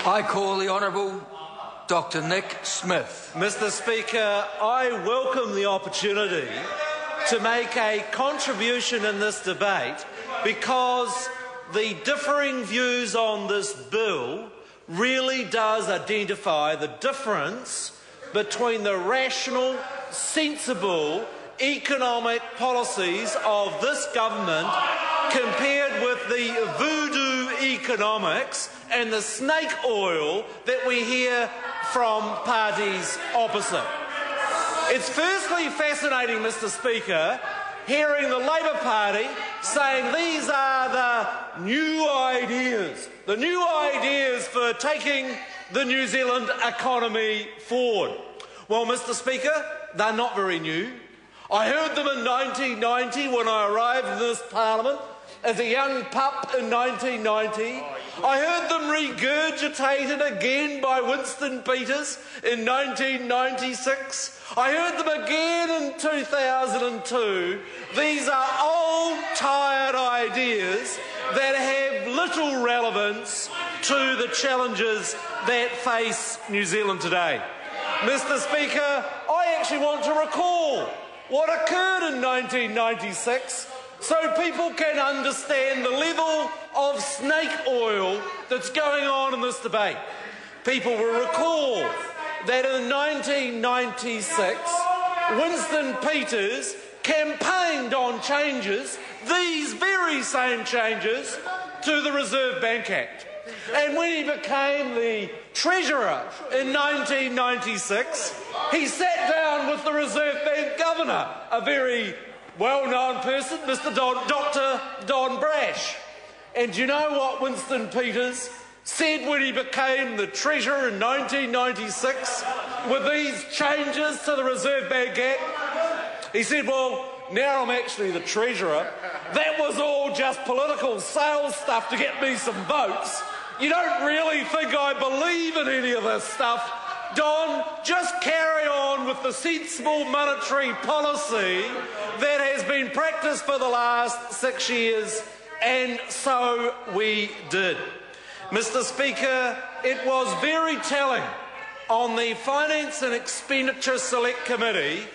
I call the Honourable Dr. Nick Smith. Mr. Speaker, I welcome the opportunity to make a contribution in this debate because the differing views on this bill really does identify the difference between the rational, sensible economic policies of this government compared with the voodoo economics and the snake oil that we hear from parties opposite. It's firstly fascinating, Mr. Speaker, hearing the Labour Party saying these are the new ideas for taking the New Zealand economy forward. Well, Mr. Speaker, they're not very new. I heard them in 1990 when I arrived in this Parliament as a young pup in 1990. I heard them regurgitated again by Winston Peters in 1996. I heard them again in 2002. These are old, tired ideas that have little relevance to the challenges that face New Zealand today. Mr. Speaker, I actually want to recall what occurred in 1996 so people can understand the level of snake oil that's going on in this debate. People will recall that in 1996, Winston Peters campaigned on changes, these very same changes, to the Reserve Bank Act. And when he became the Treasurer in 1996, he sat down with the Reserve Bank Governor, a very well-known person, Dr. Don Brash. And do you know what Winston Peters said when he became the Treasurer in 1996 with these changes to the Reserve Bank Act? He said, well, now I'm actually the Treasurer. That was all just political sales stuff to get me some votes. You don't really think I believe in any of this stuff. Don, just carry on with the sensible monetary policy that has been practiced for the last 6 years, and so we did. Mr. Speaker, it was very telling on the Finance and Expenditure Select Committee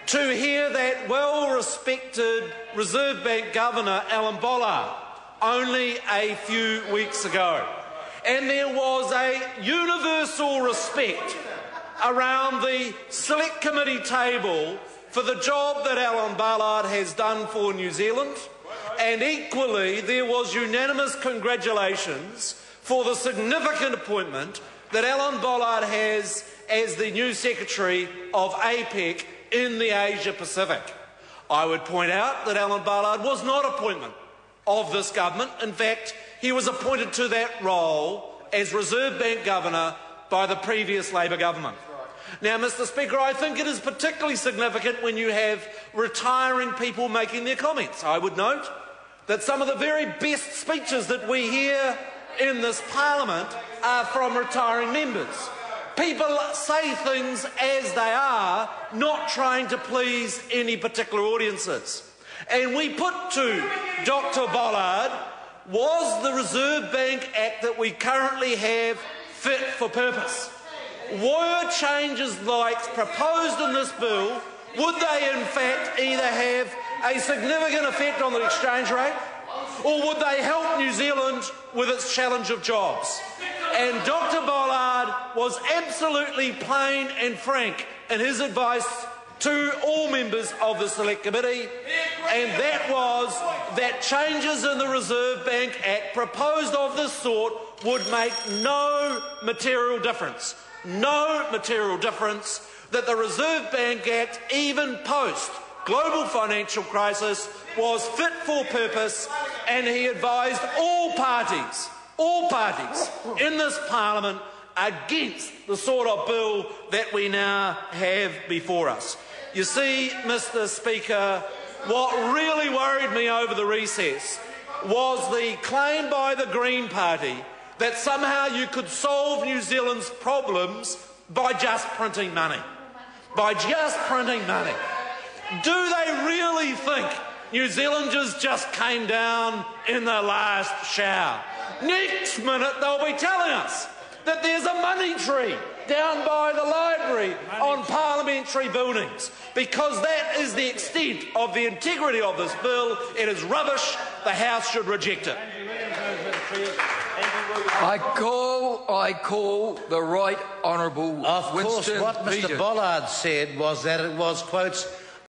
to hear that well-respected Reserve Bank Governor Alan Bollard only a few weeks ago. And there was a universal respect around the Select Committee table for the job that Alan Bollard has done for New Zealand, and equally there was unanimous congratulations for the significant appointment that Alan Bollard has as the new Secretary of APEC in the Asia Pacific. I would point out that Alan Bollard was not an appointment of this government. In fact, he was appointed to that role as Reserve Bank Governor by the previous Labor government. Now, Mr. Speaker, I think it is particularly significant when you have retiring people making their comments. I would note that some of the very best speeches that we hear in this Parliament are from retiring members. People say things as they are, not trying to please any particular audiences. And we put to Dr. Bollard, was the Reserve Bank Act that we currently have fit for purpose? Were changes like proposed in this bill, would they in fact either have a significant effect on the exchange rate, or would they help New Zealand with its challenge of jobs? And Dr. Bollard was absolutely plain and frank in his advice to all members of the Select Committee, and that was that changes in the Reserve Bank Act proposed of this sort would make no material difference. No material difference, that the Reserve Bank Act, even post global financial crisis, was fit for purpose, and he advised all parties in this Parliament against the sort of bill that we now have before us. You see, Mr. Speaker, what really worried me over the recess was the claim by the Green Party that somehow you could solve New Zealand's problems by just printing money. By just printing money. Do they really think New Zealanders just came down in the last shower? Next minute they'll be telling us that there's a money tree down by the library on parliamentary buildings. Because that is the extent of the integrity of this bill. It is rubbish. The House should reject it. I call the Right Honourable Of course, Winston what Mr. Beedon. Bollard said was that it was, quotes,